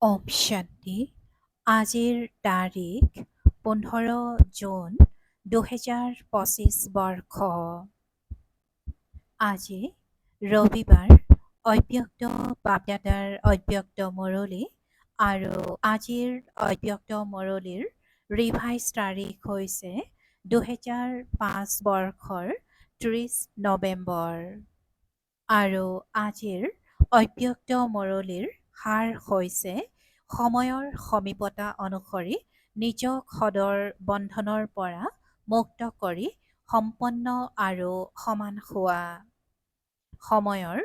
ওম শান্তি। আজিৰ তাৰিখ 15 জুন 2025 বৰ্ষ। আজি ৰবিবাৰ। অব্যক্ত বাপদাদাৰ অব্যক্ত মুৰলী আৰু আজিৰ অব্যক্ত মুৰলীৰ ৰিভাইজ তাৰিখ হৈছে 2005 বৰ্ষৰ 30 নৱেম্বৰ। আৰু আজিৰ অব্যক্ত মুৰলীৰ সাৰ হৈছে সময়ৰ সমীপতা অনুসৰি নিজক সদৰ বন্ধনৰ পৰা মুক্ত কৰি সম্পন্ন আৰু সমান হোৱা। সময়ৰ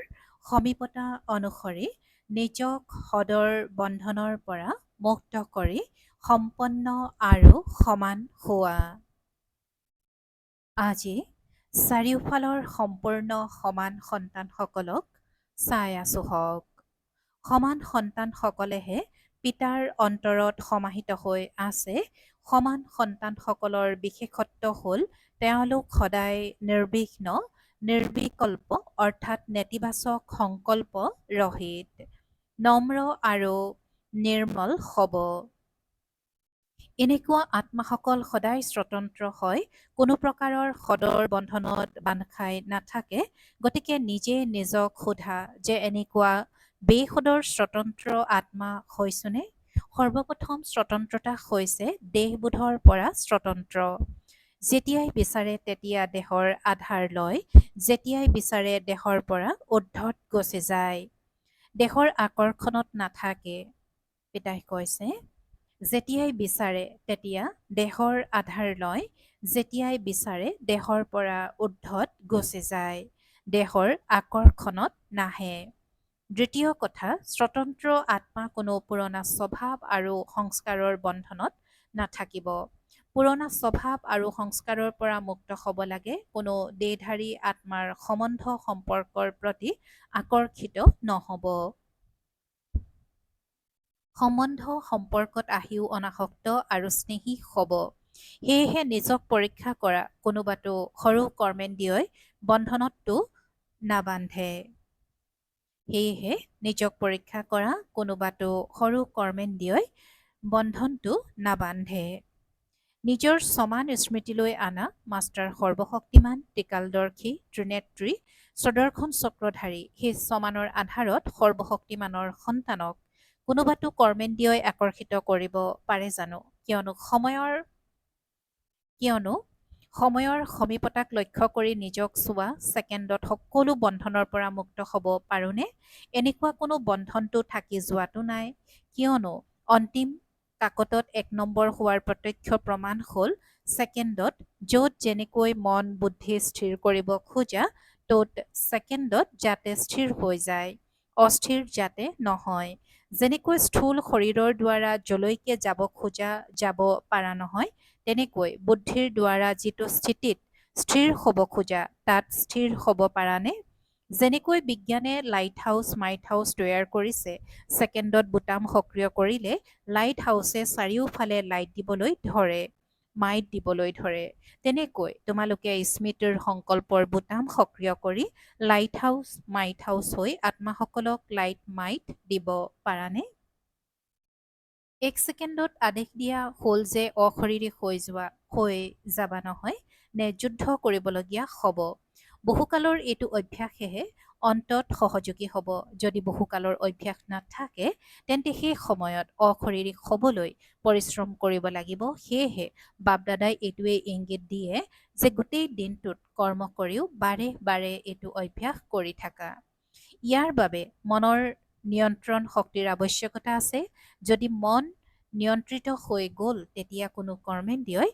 সমীপতা অনুসৰি নিজক সদৰ বন্ধনৰ পৰা মুক্ত কৰি সম্পন্ন আৰু সমান হোৱা। আজি চাৰিওফালৰ সম্পূৰ্ণ সমান সন্তানসকলক চাই আছো হওক। সমান সন্তানসকলেহে পিতাৰ অন্তৰত সমাহিত হৈ আছে। সমান সন্তানসকলৰ বিশেষত্ব হ'ল তেওঁলোক সদায় নিৰ্বিঘ্ন, নিৰ্বিকল্প অৰ্থাৎ নেতিবাচক সংকল্প ৰহিত, নম্ৰ আৰু নিৰ্মল হ'ব। এনেকুৱা আত্মাসকল সদায় স্বতন্ত্ৰ হয়, কোনো প্ৰকাৰৰ সদৰ বন্ধনত বান্ধ খাই নাথাকে। গতিকে নিজে নিজক সোধা যে এনেকুৱা বেসদৰ স্বতন্ত্ৰ আত্মা হৈছোনে? সৰ্বপ্ৰথম স্বতন্ত্ৰতা হৈছে দেহবোধৰ পৰা স্বতন্ত্ৰ। যেতিয়াই বিচাৰে তেতিয়া দেহৰ আধাৰ লয়, যেতিয়াই বিচাৰে দেহৰ পৰা উদ্ধত গছি যায়। দেহৰ আকৰ্ষণত নাথাকে। পিতাই কৈছে যেতিয়াই বিচাৰে তেতিয়া দেহৰ আধাৰ লয়, যেতিয়াই বিচাৰে দেহৰ পৰা উদ্ধত গছি যায়। দেহৰ আকৰ্ষণত নাহে। দ্বিতীয় কথা, স্বতন্ত্ৰ আত্মা কোনো পুৰণা স্বভাৱ আৰু সংস্কাৰৰ বন্ধনত নাথাকিব। পুৰণা স্বভাৱ আৰু সংস্কাৰৰ পৰা মুক্ত হ'ব লাগে। কোনো দেহধাৰী আত্মাৰ সম্বন্ধ সম্পৰ্কৰ প্ৰতি আকৰ্ষিত নহ'ব। সম্বন্ধ সম্পৰ্কত আহিও অনাসক্ত আৰু স্নেহী হ'ব। সেয়েহে নিজক পৰীক্ষা কৰা, কোনোবাটো সৰু কৰ্মেন্দ্ৰিয়ই বন্ধনতটো নাবান্ধে। সেয়েহে নিজক পৰীক্ষা কৰা, কোনোবাটো সৰু কৰ্মেন্দ্ৰিয়ই বন্ধনটো নাবান্ধে। নিজৰ সমান স্মৃতিলৈ আনা মাষ্টাৰ সৰ্বশক্তিমান, ত্ৰিকালদৰ্শী, ত্ৰিনেত্ৰী, সদৰ্শন চক্ৰধাৰী সেই সমানৰ আধাৰত সৰ্বশক্তিমানৰ সন্তানক কোনোবাটো কৰ্মেন্দ্ৰিয়ই আকৰ্ষিত কৰিব পাৰে জানো? কিয়নো সময়ৰ সমীপতাক লক্ষ্য কৰি নিজক চোৱা ছেকেণ্ডত সকলো বন্ধনৰ পৰা মুক্ত হ'ব পাৰোনে? এনেকুৱা কোনো বন্ধনটো থাকি যোৱাটো নাই। কিয়নো অন্তিম কাকতত 1 নম্বৰ হোৱাৰ প্ৰত্যক্ষ প্ৰমাণ হ'ল ছেকেণ্ডত য'ত যেনেকৈ মন বুদ্ধি স্থিৰ কৰিব খোজা ত'ত ছেকেণ্ডত যাতে স্থিৰ হৈ যায়, অস্থিৰ যাতে নহয়। যেনেকৈ স্থূল শৰীৰৰ দ্বাৰা যলৈকে যাব খোজা যাব পাৰা নহয়, তেনেকৈ বুদ্ধিৰ দ্বাৰা যিটো স্থিতিত স্থিৰ হ'ব খোজা তাত স্থিৰ হ'ব পাৰানে? যেনেকৈ বিজ্ঞানে লাইট হাউচ, মাইট হাউচ তৈয়াৰ কৰিছে, ছেকেণ্ডত বুটাম সক্ৰিয় কৰিলে লাইট হাউচে চাৰিওফালে লাইট দিবলৈ ধৰে, মাইট দিবলৈ ধৰে। তেনেকৈ তোমালোকে স্মৃতিৰ সংকল্পৰ বুটাম সক্ৰিয় কৰি লাইট হাউচ, মাইট হাউচ হৈ আত্মাসকলক লাইট মাইট দিব পাৰানে? 1 ছেকেণ্ডত আদেশ দিয়া হ'ল যে অশৰীৰী হৈ যাবা নহয়, নে যুদ্ধ কৰিবলগীয়া হ'ব? বহুকালৰ এইটো অভ্যাসেহে অন্তত সহযোগী হ'ব। যদি বহুকালৰ অভ্যাস নাথাকে তেন্তে সেই সময়ত অশৰীৰিক হ'বলৈ পৰিশ্ৰম কৰিব লাগিব। সেয়েহে বাপদাদাই এইটোৱে ইংগিত দিয়ে যে গোটেই দিনটোত কৰ্ম কৰিও বাৰে বাৰে এইটো অভ্যাস কৰি থাকা। ইয়াৰ বাবে মনৰ নিয়ন্ত্ৰণ শক্তিৰ আৱশ্যকতা আছে। যদি মন নিয়ন্ত্ৰিত হৈ গ'ল তেতিয়া কোনো কৰ্মেন্দ্ৰিয়ই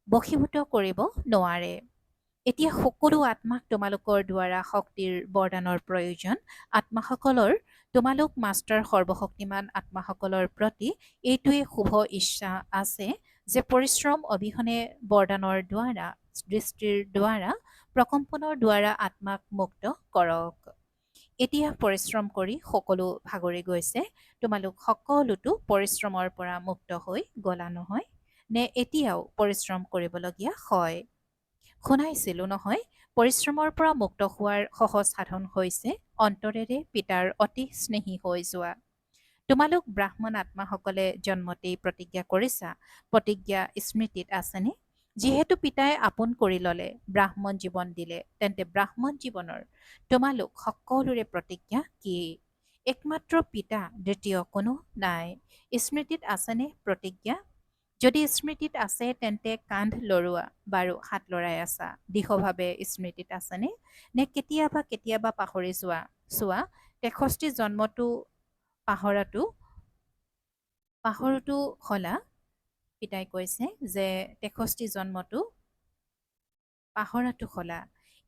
বশীভূত কৰিব নোৱাৰে। এতিয়া সকলো আত্মাক তোমালোকৰ দ্বাৰা শক্তিৰ বৰদানৰ প্ৰয়োজন। আত্মাসকলৰ তোমালোক মাষ্টাৰ সৰ্বশক্তিমান আত্মাসকলৰ প্ৰতি এইটোৱে শুভ ইচ্ছা আছে যে পৰিশ্ৰম অবিহনে বৰদানৰ দ্বাৰা, দৃষ্টিৰ দ্বাৰা, প্ৰকম্পনৰ দ্বাৰা আত্মাক মুক্ত কৰক। এতিয়া পৰিশ্ৰম কৰি সকলো ভাগৰি গৈছে। তোমালোক সকলোতো পৰিশ্ৰমৰ পৰা মুক্ত হৈ গলা নহয়, নে এতিয়াও পৰিশ্ৰম কৰিবলগীয়া হয়? শুনাইছিলো নহয়, পৰিশ্ৰমৰ পৰা মুক্ত হোৱাৰ সহজ সাধন হৈছে অন্তৰেৰে পিতাৰ অতি স্নেহী হৈ যোৱা। তোমালোক ব্ৰাহ্মণ আত্মাসকলে জন্মতেই প্ৰতিজ্ঞা কৰিছা, প্ৰতিজ্ঞা স্মৃতিত আছেনে? যিহেতু পিতাই আপোন কৰি ললে, ব্ৰাহ্মণ জীৱন দিলে, তেন্তে ব্ৰাহ্মণ জীৱনৰ তোমালোক সকলোৰে প্ৰতিজ্ঞা কি? একমাত্ৰ পিতা, দ্বিতীয় কোনো নাই। স্মৃতিত আছেনে প্ৰতিজ্ঞা? যদি স্মৃতিত আছে তেন্তে কান্ধ লৰোৱা, বাৰু হাত লৰাই আছা, দৃঢ়ভাৱে স্মৃতিত আছেনে? নে কেতিয়াবা কেতিয়াবা পাহৰি যোৱা? চোৱা, 63 জন্মটো পাহৰতো হলা। পিতাই কৈছে যে 63 জন্মটো পাহৰাটো হলা।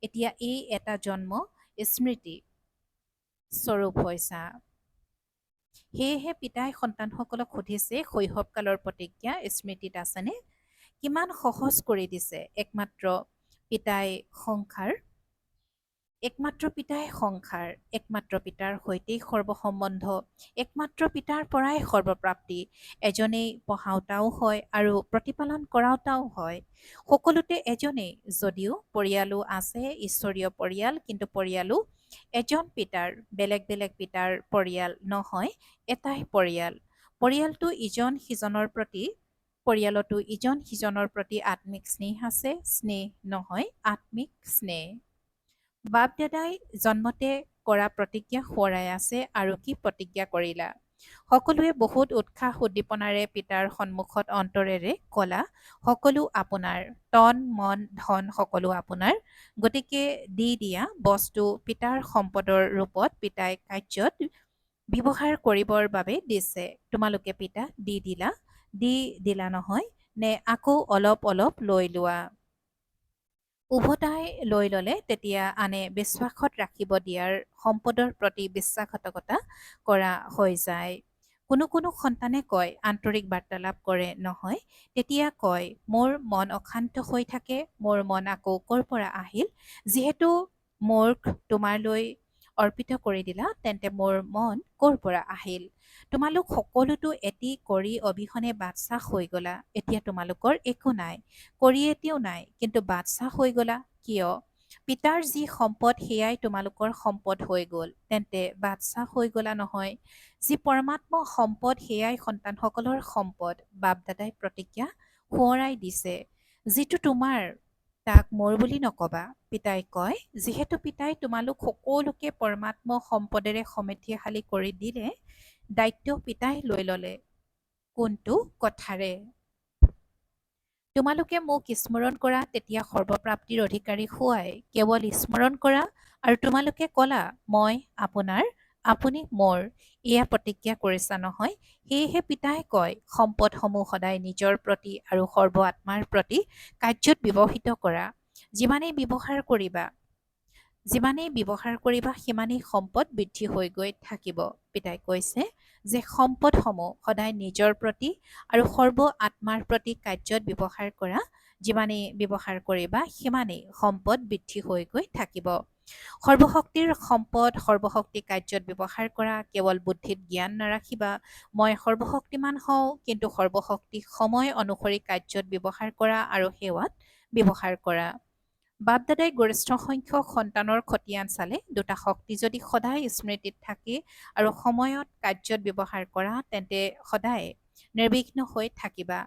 এতিয়া এই এটা জন্ম স্মৃতি স্বৰূপ হৈছা। সেয়েহে পিতাই সন্তানসকলক সুধিছে, শৈশৱকালৰ প্ৰতিজ্ঞা স্মৃতিত আছেনে? কিমান সহজ কৰি দিছে। একমাত্ৰ পিতাই সংসাৰ, একমাত্ৰ পিতাৰ সৈতেই সৰ্বসম্বন্ধ, একমাত্ৰ পিতাৰ পৰাই সৰ্বপ্ৰাপ্তি। এজনেই পঢ়াওতাও হয় আৰু প্ৰতিপালন কৰাওতাও হয়। সকলোতে এজনেই, যদিও পৰিয়ালো আছে, ঈশ্বৰীয় পৰিয়াল, কিন্তু পৰিয়ালো এজন পিতাৰ, বেলেগ বেলেগ পিতাৰ পৰিয়াল নহয়, এটাই পৰিয়াল। পৰিয়ালতো ইজন সিজনৰ প্ৰতি আত্মিক স্নেহ আছে, স্নেহ নহয় আত্মিক স্নেহ। বাপ দাদাই জন্মতে কৰা প্ৰতিজ্ঞা সোঁৱৰাই আছে, আৰু কি প্ৰতিজ্ঞা কৰিলা? সকলোৱে বহুত উৎসাহ উদ্দীপনাৰে পিতাৰ সন্মুখত অন্তৰেৰে কলা, সকলো আপোনাৰ, তন মন ধন সকলো আপোনাৰ। গতিকে দি দিয়া বস্তু পিতাৰ সম্পদৰ ৰূপত পিতাই কাৰ্যত ব্যৱহাৰ কৰিবৰ বাবে দিছে। তোমালোকে পিতা দি দিলা নহয়, নে আকৌ অলপ অলপ লৈ লোৱা? উভতাই লৈ ললে তেতিয়া আনে বিশ্বাসত ৰাখিব দিয়াৰ সম্পদৰ প্ৰতি বিশ্বাসঘাতকতা কৰা হৈ যায়। কোনো কোনো সন্তানে কয়, আন্তৰিক বাৰ্তালাপ কৰে নহয়, তেতিয়া কয়, মোৰ মন অশান্ত হৈ থাকে, মোৰ মন আকৌ ক'ৰ পৰা আহিল? যিহেতু মোক তোমালৈ অৰ্পিত কৰি দিলা, তেন্তে মোৰ মন ক'ৰ পৰা আহিল? তোমালোক সকলোতো এটি কৰি অবিহনে বাদশাহ হৈ গলা। এতিয়া তোমালোকৰ একো নাই, কৰিয়েতিও নাই, কিন্তু বাদশাহ হৈ গলা কিয়? পিতাৰ যি সম্পদ সেয়াই তোমালোকৰ সম্পদ হৈ গল, তেন্তে বাদশাহ হৈ গলা নহয়। যি পৰমাত্ম সম্পদ সেয়াই সন্তানসকলৰ সম্পদ। বাপ দাদাই প্ৰতিজ্ঞা সোঁৱৰাই দিছে, যিটো তোমাৰ তাক মোৰ বুলি নকবা। পিতাই কয়, যিহেতু পিতাই তোমালোক সকলোকে পৰমাত্ম সম্পদেৰে সমৃদ্ধিশালী কৰি দিলে, দায়িত্ব পিতাই লৈ ললে। কোনটো কথাৰে? তোমালোকে মোক স্মৰণ কৰা, তেতিয়া সৰ্বপ্ৰাপ্তিৰ অধিকাৰী হোৱাই। কেৱল স্মৰণ কৰা, আৰু তোমালোকে কলা, মই আপোনাৰ, আপুনি মোৰ। এয়া প্ৰতিজ্ঞা কৰিছা নহয়। সেয়েহে পিতাই কয়, সম্পদসমূহ সদায় নিজৰ প্ৰতি আৰু সৰ্ব আত্মাৰ প্ৰতি কাৰ্যত ব্যৱহৃত কৰা। যিমানেই ব্যৱহাৰ কৰিবা সিমানেই সম্পদ বৃদ্ধি হৈ গৈ থাকিব। পিতাই কৈছে যে সম্পদসমূহ সদায় নিজৰ প্ৰতি আৰু সৰ্ব আত্মাৰ প্ৰতি কাৰ্যত ব্যৱহাৰ কৰা। যিমানেই ব্যৱহাৰ কৰিবা সিমানেই সম্পদ বৃদ্ধি হৈ গৈ থাকিব। সৰ্বশক্তিৰ সম্পদ সৰ্বশক্তি কাৰ্যত ব্যৱহাৰ কৰা। কেৱল বুদ্ধিত জ্ঞান নাৰাখিবা, মই সৰ্বশক্তিমান হওঁ, কিন্তু সৰ্বশক্তি সময় অনুসৰি কাৰ্যত ব্যৱহাৰ কৰা আৰু সেৱাত ব্যৱহাৰ কৰা। বাপ দাদাই গৰিষ্ঠ সংখ্যক সন্তানৰ খতিয়ান চালে, দুটা শক্তি যদি সদায় স্মৃতিত থাকে আৰু সময়ত কাৰ্যত ব্যৱহাৰ কৰা, তেন্তে সদায় নিৰ্বিঘ্ন হৈ থাকিবা।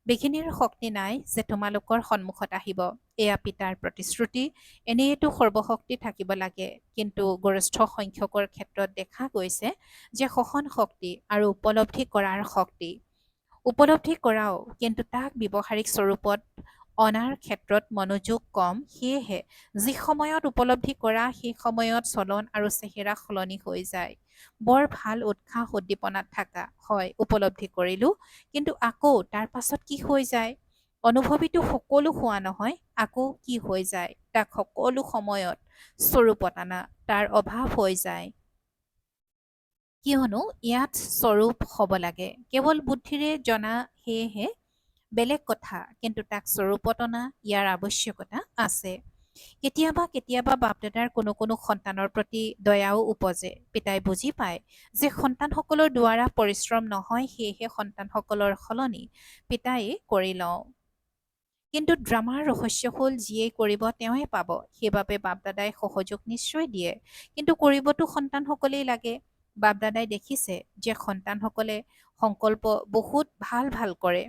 বিঘিনিৰ শক্তি নাই যে তোমালোকৰ সন্মুখত আহিব। এয়া পিতাৰ প্ৰতিশ্ৰুতি। এনেয়েতো সৰ্বশক্তি থাকিব লাগে, কিন্তু গৰিষ্ঠ সংখ্যকৰ ক্ষেত্ৰত দেখা গৈছে যে সহন শক্তি আৰু উপলব্ধি কৰাৰ শক্তি। উপলব্ধি কৰাও, কিন্তু তাক ব্যৱহাৰিক স্বৰূপত অনাৰ ক্ষেত্ৰত মনোযোগ কম। সেয়েহে যি সময়ত উপলব্ধি কৰা সেই সময়ত চলন আৰু চেহেৰা সলনি হৈ যায়। বৰ ভাল উৎসাহ উদ্দীপনাত থাকা হয়, উপলব্ধি কৰিলো, কিন্তু আকৌ তাৰ পাছত কি হৈ যায়? অনুভৱীটো সকলো হোৱা নহয়, আকৌ কি হৈ যায়? তাক সকলো সময়ত স্বৰূপত আনা, তাৰ অভাৱ হৈ যায়। কিয়নো ইয়াত স্বৰূপ হ'ব লাগে। কেৱল বুদ্ধিৰে জনা সেয়েহে বেলেগ কথা, কিন্তু তাক স্বৰূপত অনা ইয়াৰ আৱশ্যকতা আছে। কেতিয়াবা কেতিয়াবা বাপদাদাৰ কোনো কোনো সন্তানৰ প্ৰতি দয়াও উপজে। পিতাই বুজি পায় যে সন্তানসকলৰ দ্বাৰা পৰিশ্ৰম নহয়, সেয়েহে সন্তানসকলৰ সলনি পিতায়ে কৰি লওঁ। কিন্তু ড্ৰামাৰ ৰহস্য হ'ল, যিয়েই কৰিব তেওঁৱে পাব। সেইবাবে বাপদাদাই সহযোগ নিশ্চয় দিয়ে, কিন্তু কৰিবতো সন্তানসকলেই লাগে। বাপ দাদাই দেখিছে যে সন্তানসকলে সংকল্প বহুত ভাল ভাল কৰে।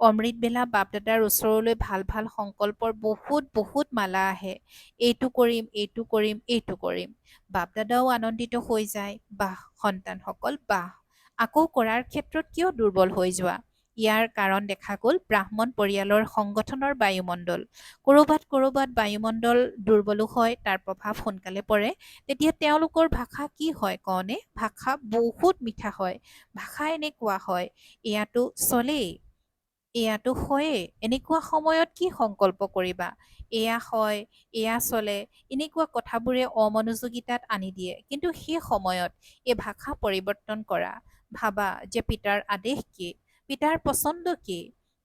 অমৃত বেলা বাপ দাদাৰ ওচৰলৈ ভাল ভাল সংকল্পৰ বহুত বহুত মালা আহে। এইটো কৰিম, এইটো কৰিম, এইটো কৰিম। বাপ দাদাও আনন্দিত হৈ যায়, বাহ সন্তানসকল বাহ। আকৌ কৰাৰ ক্ষেত্ৰত কিয় দুৰ্বল হৈ যোৱা? ইয়াৰ কাৰণ দেখা গ'ল ব্ৰাহ্মণ পৰিয়ালৰ সংগঠনৰ বায়ুমণ্ডল। ক'ৰবাত বায়ুমণ্ডল দুৰ্বলো হয়, তাৰ প্ৰভাৱ সোনকালে পৰে। তেতিয়া তেওঁলোকৰ ভাষা কি হয় কওনে? ভাষা বহুত মিঠা হয়। ভাষা এনেকুৱা হয়, এয়াতো চলেই, এয়াতো হয়েই, এনেকুৱা সময়ত কি সংকল্প কৰিবা? এয়া হয়, এয়া চলে, এনেকুৱা কথাবোৰে অমনোযোগিতাত আনি দিয়ে। কিন্তু সেই সময়ত এই ভাষা পৰিৱৰ্তন কৰা, ভাবা যে পিতাৰ আদেশ কি, পিতাৰ পচন্দ কি,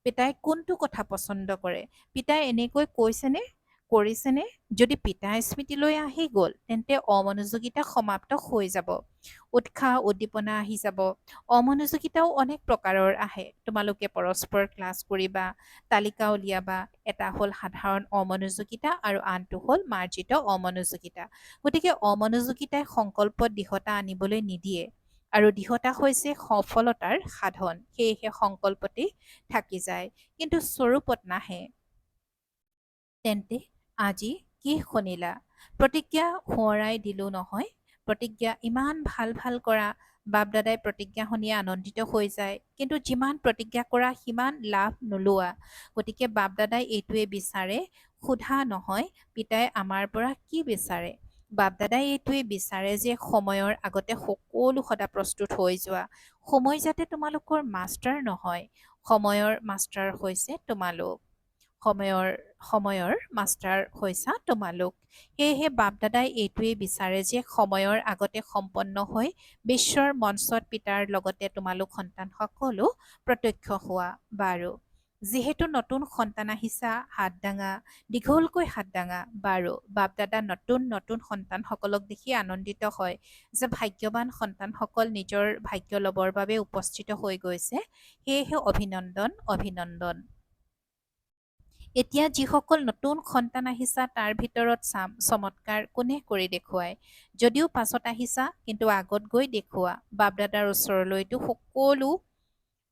পিতাই কোনটো কথা পচন্দ কৰে, পিতাই এনেকৈ কৈছেনে, কৰিছেনে? যদি পিতা স্মৃতিলৈ আহি গ'ল তেন্তে অমনোযোগিতা সমাপ্ত হৈ যাব, উৎসাহ উদ্দীপনা আহি যাব। অমনোযোগিতাও অনেক প্ৰকাৰৰ আহে। তোমালোকে পৰস্পৰ ক্লাছ কৰিবা, তালিকা উলিয়াবা। এটা হ'ল সাধাৰণ অমনোযোগিতা আৰু আনটো হ'ল মাৰ্জিত অমনোযোগিতা। গতিকে অমনোযোগিতাই সংকল্পত দৃঢ়তা আনিবলৈ নিদিয়ে আৰু দৃঢ়তা হৈছে সফলতাৰ সাধন। সেয়েহে সংকল্পতেই থাকি যায়, কিন্তু স্বৰূপত নাহে। তেন্তে আজি কি শুনিলা? প্ৰতিজ্ঞা সোঁৱৰাই দিলো নহয়। প্ৰতিজ্ঞা ইমান ভাল ভাল কৰা, বাপ দাদাই প্ৰতিজ্ঞা শুনিয়ে আনন্দিত হৈ যায়, কিন্তু যিমান প্ৰতিজ্ঞা কৰা সিমান লাভ নোলোৱা। গতিকে বাপ দাদাই এইটোৱে বিচাৰে, সোধা নহয় পিতাই আমাৰ পৰা কি বিচাৰে। বাপ দাদাই এইটোৱে বিচাৰে যে সময়ৰ আগতে সকলো সদা প্ৰস্তুত হৈ যোৱা। সময় যাতে তোমালোকৰ মাষ্টাৰ নহয়, সময়ৰ মাষ্টাৰ হৈছে তোমালোক। সময়ৰ মাষ্টাৰ হৈছা তোমালোক। সেয়েহে বাপ দাদাই এইটোৱেই বিচাৰে যে সময়ৰ আগতে সম্পন্ন হৈ বিশ্বৰ মঞ্চত পিতাৰ লগতে তোমালোক সন্তান সকলো প্ৰত্যক্ষ হোৱা। বাৰু, যিহেতু নতুন সন্তান আহিছা, হাত দাঙা, দীঘলকৈ হাত দাঙা। বাৰু, বাপ দাদা নতুন নতুন সন্তানসকলক দেখি আনন্দিত হয় যে ভাগ্যৱান সন্তানসকল নিজৰ ভাগ্য ল'বৰ বাবে উপস্থিত হৈ গৈছে। সেয়েহে অভিনন্দন, অভিনন্দন। এতিয়া যিসকল নতুন সন্তান আহিছা তাৰ ভিতৰত চাম চমৎকাৰ কোনে কৰি দেখুৱায়। যদিও পাছত আহিছা কিন্তু আগত গৈ দেখুওৱা। বাপ দাদাৰ ওচৰলৈতো সকলো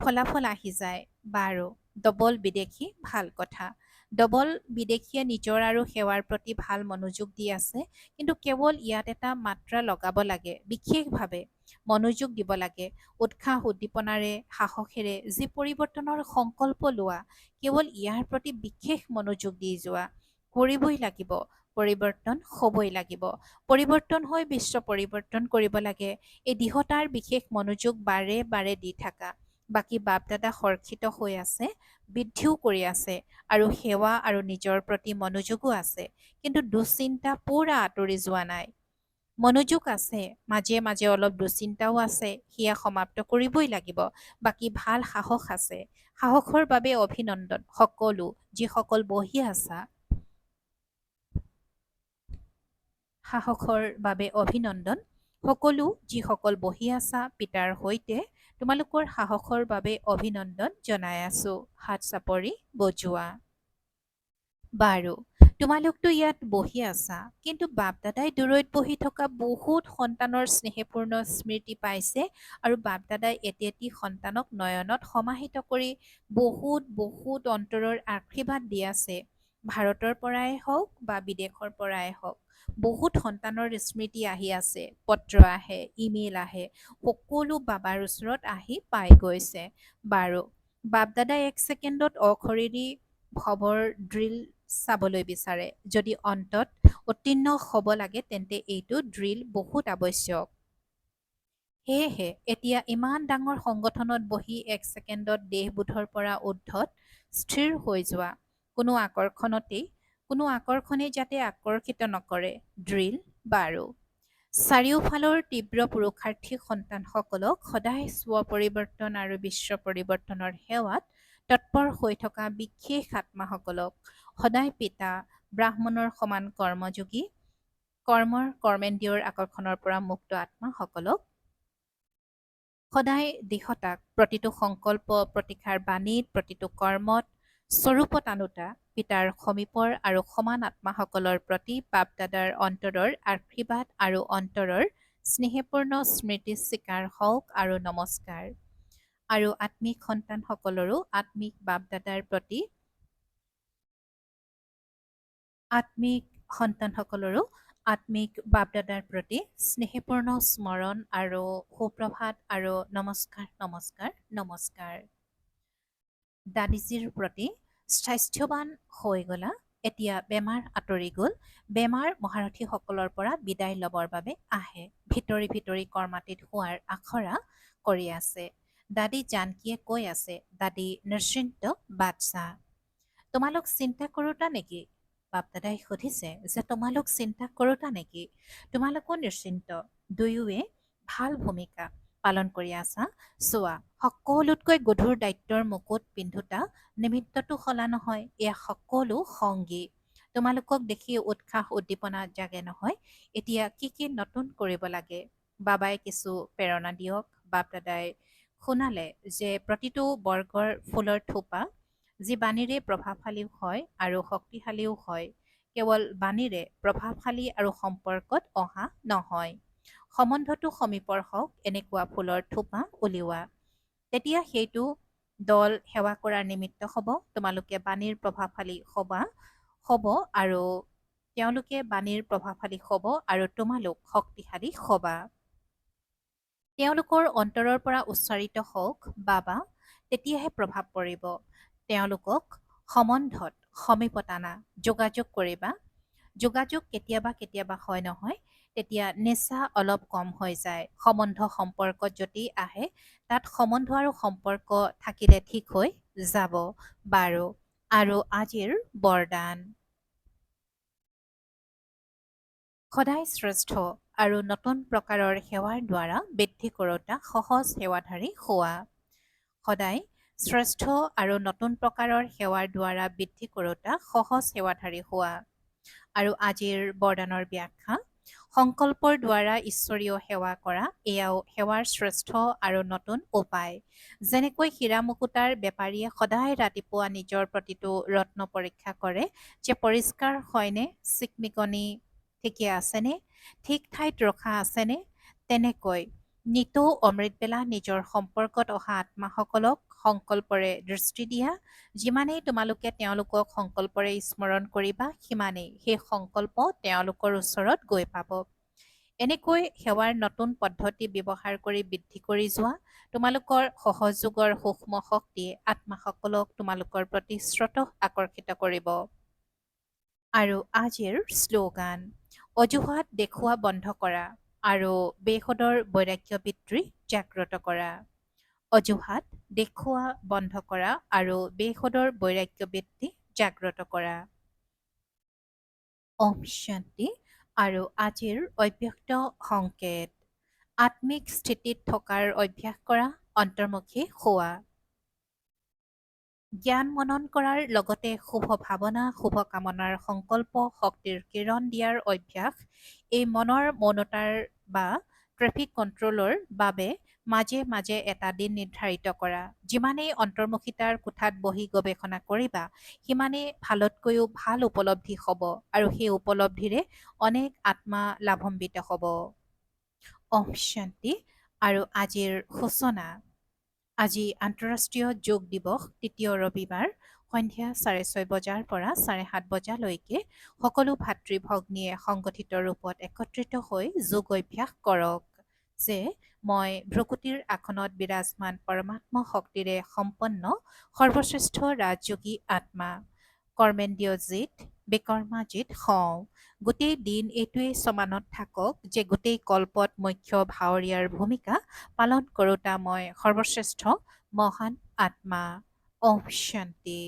ফলাফল আহি যায়। বাৰু, ডবল বিদেশী ভাল কথা। ডবল বিদেশীয়ে নিজৰ আৰু সেৱাৰ প্ৰতি ভাল মনোযোগ দি আছে, কিন্তু কেৱল ইয়াত এটা মাত্ৰা লগাব লাগে, বিশেষভাৱে মনোযোগ দিব লাগে। উৎসাহ উদ্দীপনাৰে সাহসেৰে যি পৰিৱৰ্তনৰ সংকল্প লোৱা, কেৱল ইয়াৰ প্ৰতি বিশেষ মনোযোগ দি যোৱা। কৰিবই লাগিব, পৰিৱৰ্তন হ'বই লাগিব। পৰিৱৰ্তন হৈ বিশ্ব পৰিৱৰ্তন কৰিব লাগে। এই দৃঢ়তাৰ বিশেষ মনোযোগ বাৰে বাৰে দি থাকা। বাকী বাপ দাদা সুৰক্ষিত হৈ আছে, বৃদ্ধিও কৰি আছে আৰু সেৱা আৰু নিজৰ প্ৰতি মনোযোগো আছে, কিন্তু দুশ্চিন্তা পুৰা আঁতৰি যোৱা নাই। মনোযোগ আছে, মাজে মাজে অলপ দুশ্চিন্তাও আছে, সেয়া সমাপ্ত কৰিবই লাগিব। বাকী ভাল সাহস আছে। সাহসৰ বাবে অভিনন্দন সকলো যিসকল বহি আছা। সাহসৰ বাবে অভিনন্দন সকলো যিসকল বহি আছা পিতাৰ সৈতে। তোমালোকৰ সাহসৰ বাবে অভিনন্দন জনাই আছো। হাত চাপৰি বজোৱা। বাৰু, তোমালোকতো ইয়াত বহি আছা, কিন্তু বাপ দাদাই দূৰৈত বহি থকা বহুত সন্তানৰ স্নেহপূৰ্ণ স্মৃতি পাইছে আৰু বাপ দাদাই এটি এটি সন্তানক নয়নত সমাহিত কৰি বহুত বহুত অন্তৰৰ আশীৰ্বাদ দি আছে। ভাৰতৰ পৰাই হওক বা বিদেশৰ পৰাই হওক, বহুত সন্তানৰ স্মৃতি আহি আছে, পত্ৰ আহে, ইমেইল আহে, সকলো বাবাৰ ওচৰত আহি পাই গৈছে। বাৰু, বাপ দাদাই এক ছেকেণ্ডত অশৰীৰী ভৱৰ ড্ৰিল চাবলৈ বিচাৰে। যদি অন্তত উত্তীৰ্ণ হ'ব লাগে তেন্তে এইটো ড্ৰিল বহুত আৱশ্যক। সেয়েহে এতিয়া ইমান ডাঙৰ সংগঠনত বহি এক ছেকেণ্ডত দেহবোধৰ পৰা ঊৰ্ধ্বত স্থিৰ হৈ যোৱা। কোনো আকৰ্ষণেই যাতে আকৰ্ষিত নকৰে। ড্ৰিল। বাৰু, চাৰিওফালৰ তীব্ৰ পুৰুষাৰ্থী সন্তানসকলক সদায় স্ব পৰিৱৰ্তন আৰু বিশ্ব পৰিৱৰ্তনৰ সেৱাত তৎপৰ হৈ থকা বিশেষ আত্মাসকলক, সদায় পিতা ব্ৰাহ্মণৰ সমান কৰ্মযোগী, কৰ্মেন্দ্ৰিয়ৰ আকৰ্ষণৰ পৰা মুক্ত আত্মাসকলক, সদায় দৃঢ়তাক প্ৰতিটো সংকল্প, প্ৰতিষাৰ বাণীত, প্ৰতিটো কৰ্মত স্বৰূপত আনোতা পিতাৰ সমীপৰ আৰু সমান আত্মাসকলৰ প্ৰতি বাপ দাদাৰ অন্তৰৰ আশীৰ্বাদ আৰু অন্তৰৰ স্নেহপূৰ্ণ স্মৃতি স্বীকাৰ হওক আৰু নমস্কাৰ। আৰু আত্মিক সন্তানসকলৰো আত্মিক সন্তানসকলৰো আত্মিক বাপদাদাৰ প্ৰতি স্নেহপূৰ্ণ স্মৰণ আৰু সুপ্ৰভাত আৰু নমস্কাৰ। দাদিজীৰ প্ৰতি স্বাস্থ্যৱান হৈ গলা, এতিয়া বেমাৰ আঁতৰি গ'ল। বেমাৰ মহাৰথীসকলৰ পৰা বিদায় ল'বৰ বাবে আহে। ভিতৰি ভিতৰি কৰ্মাতীত হোৱাৰ আখৰা কৰি আছে। দাদী জানকীয়ে কৈ আছে, দাদী নিশ্চিন্ত বাদশাহ। তোমালোক চিন্তা কৰোতা নেকি? বাপদাদাই সুধিছে যে তোমালোক চিন্তা কৰোতা নেকি? তোমালোকো নিশ্চিন্ত, দুয়োৱে ভাল ভূমিকা পালন কৰি আছা। চোৱা, সকলোতকৈ গধুৰ দায়িত্বৰ মুকুট পিন্ধোতা নিমিত্তটো সলা নহয়, এয়া সকলো সংগী। তোমালোকক দেখি উৎসাহ উদ্দীপনা জাগে নহয়। এতিয়া কি নতুন কৰিব লাগে? বাবাই কিছু প্ৰেৰণা দিয়ক। বাপদাদাই শুনালে যে প্ৰতিটো বৰ্গৰ ফুলৰ থোপা যি বাণীৰে প্ৰভাৱশালীও হয় আৰু শক্তিশালীও হয়, কেৱল বাণীৰে প্ৰভাৱশালী আৰু সম্পৰ্কত অহা নহয়। সম্বন্ধটো সমীপৰ হওক, এনেকুৱা ফুলৰ থোপা উলিওৱা। তেতিয়া সেইটো দল সেৱা কৰাৰ নিমিত্ত হ'ব। তোমালোকে বাণীৰ প্ৰভাৱশালী হ'ব আৰু তেওঁলোকে বাণীৰ প্ৰভাৱশালী হ'ব আৰু তোমালোক শক্তিশালী হ'বা। তেওঁলোকৰ অন্তৰৰ পৰা উচ্চাৰিত হওক বাবা, তেতিয়াহে প্ৰভাৱ পৰিব। তেওঁলোকক সম্বন্ধত সমীপত আনা, যোগাযোগ কৰিবা। যোগাযোগ কেতিয়াবা হয় নহয়, তেতিয়া নিচা অলপ কম হৈ যায়। সম্বন্ধ সম্পৰ্কত যদি আহে, তাত সম্বন্ধ আৰু সম্পৰ্ক থাকিলে ঠিক হৈ যাব। বাৰু, আৰু আজিৰ বৰদান। সদায় শ্ৰেষ্ঠ আৰু নতুন প্ৰকাৰৰ সেৱাৰ দ্বাৰা বৃদ্ধি কৰোতা সহজ সেৱাধাৰী হোৱা। সদায় শ্ৰেষ্ঠ আৰু নতুন প্ৰকাৰৰ সেৱাৰ দ্বাৰা বৃদ্ধি কৰোতা সহজ সেৱাধাৰী হোৱা। আৰু আজিৰ বৰদানৰ ব্যাখ্যা। সংকল্পৰ দ্বাৰা ঈশ্বৰীয় সেৱা কৰা, এয়াও সেৱাৰ শ্ৰেষ্ঠ আৰু নতুন উপায়। যেনেকৈ হীৰা মুকুতাৰ বেপাৰীয়ে সদায় ৰাতিপুৱা নিজৰ প্ৰতিটো ৰত্ন পৰীক্ষা কৰে যে পৰিষ্কাৰ হয়নে, চিকমিকনি ঠিকে আছেনে, ঠিক ঠাইত ৰখা আছেনে, তেনেকৈ নিতৌ অমৃতবেলা নিজৰ সম্পৰ্কত অহা আত্মাসকলক সংকল্পৰে দৃষ্টি দিয়া। যিমানেই তোমালোকে তেওঁলোকক সংকল্পৰে স্মৰণ কৰিবা, সিমানেই সেই সংকল্প তেওঁলোকৰ ওচৰত গৈ পাব। এনেকৈ সেৱাৰ নতুন পদ্ধতি ব্যৱহাৰ কৰি বৃদ্ধি কৰি যোৱা। তোমালোকৰ সহযোগৰ সূক্ষ্ম শক্তিয়ে আত্মাসকলক তোমালোকৰ প্ৰতি স্ৰোতঃ আকৰ্ষিত কৰিব। আৰু আজিৰ শ্লোগান। অজুহাত দেখুওৱা বন্ধ কৰা আৰু বেসদৰ বৈৰাগ্য বৃত্তি জাগ্ৰত কৰা। অজুহাত দেখুওৱা বন্ধ কৰা আৰু বেসদৰ বৈৰাগ্য বৃত্তি জাগ্ৰত কৰা। ওম শান্তি। আৰু আজিৰ অব্যক্ত সংকেত। আত্মিক স্থিতিত থকাৰ অভ্যাস কৰা, অন্তৰ্মুখী হোৱা। জ্ঞান মনন কৰাৰ লগতে শুভ ভাৱনা, শুভ কামনাৰ সংকল্প শক্তিৰ কিৰণ দিয়াৰ অভ্যাস। এই মনৰ মৌনতাৰ বা ট্ৰেফিক কণ্ট্ৰলৰ বাবে মাজে মাজে এটা দিন নিৰ্ধাৰিত কৰা। যিমানেই অন্তৰ্মুখিতাৰ কোঠাত বহি গৱেষণা কৰিবা, সিমানেই ভালতকৈও ভাল উপলব্ধি হ'ব আৰু সেই উপলব্ধিৰে অনেক আত্মা লাভান্বিত হ'ব। ওম শান্তি। আৰু আজিৰ সূচনা। আজি আন্তঃৰাষ্ট্ৰীয় যোগ দিৱস, তৃতীয় ৰবিবাৰ, সন্ধ্যা 6:30 বজাৰ পৰা 7:30 বজালৈকে সকলো ভাতৃ ভগ্নীয়ে সংগঠিত ৰূপত একত্ৰিত হৈ যোগ অভ্যাস কৰক। যে মই ভ্ৰকুটিৰ আসনত বিৰাজমান পৰমাত্ম শক্তিৰে সম্পন্ন সৰ্বশ্ৰেষ্ঠ ৰাজযোগী আত্মা, কৰ্মেন্দ্ৰিয়জিত বিকৰ্মাজিত হওঁ। গোটেই দিন এইটোৱেই চমানত থাকক যে গোটেই কল্পত মুখ্য ভাৱৰীয়াৰ ভূমিকা পালন কৰোতা মই সৰ্বশ্ৰেষ্ঠ মহান আত্মা। ওম শান্তি।